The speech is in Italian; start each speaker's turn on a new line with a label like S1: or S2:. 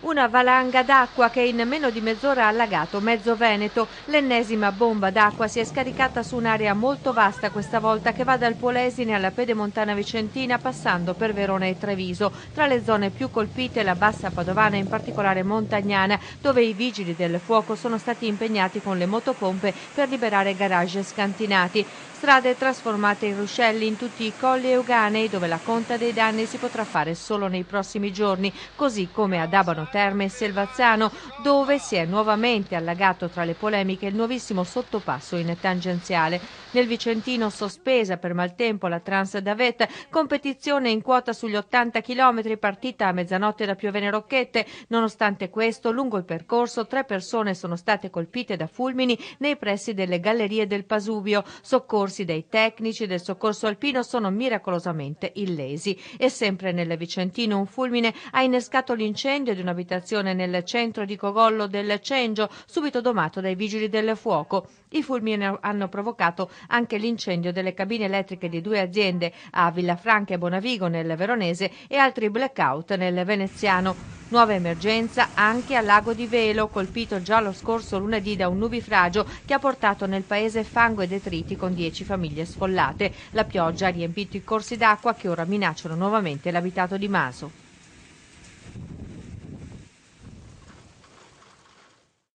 S1: Una valanga d'acqua che in meno di mezz'ora ha allagato mezzo Veneto. L'ennesima bomba d'acqua si è scaricata su un'area molto vasta questa volta, che va dal Polesine alla Pedemontana Vicentina, passando per Verona e Treviso. Tra le zone più colpite la Bassa Padovana, in particolare Montagnana, dove i vigili del fuoco sono stati impegnati con le motopompe per liberare garage scantinati. Strade trasformate in ruscelli in tutti i colli euganei, dove la conta dei danni si potrà fare solo nei prossimi giorni, così come ad Abano Terme e Selvazzano, dove si è nuovamente allagato tra le polemiche il nuovissimo sottopasso in tangenziale. Nel Vicentino sospesa per maltempo la Transdavet, competizione in quota sugli 80 km, partita a mezzanotte da Piovene Rocchette. Nonostante questo, lungo il percorso 3 persone sono state colpite da fulmini nei pressi delle gallerie del Pasubio. Soccorsi dei tecnici del soccorso alpino sono miracolosamente illesi. E sempre nel Vicentino un fulmine ha innescato l'incendio di un'abitazione nel centro di Cogollo del Cengio, subito domato dai vigili del fuoco. I fulmini hanno provocato anche l'incendio delle cabine elettriche di 2 aziende a Villafranca e Bonavigo nel Veronese e altri blackout nel Veneziano. Nuova emergenza anche al lago di Velo, colpito già lo scorso lunedì da un nubifragio che ha portato nel paese fango e detriti, con 10 famiglie sfollate. La pioggia ha riempito i corsi d'acqua che ora minacciano nuovamente l'abitato di Maso.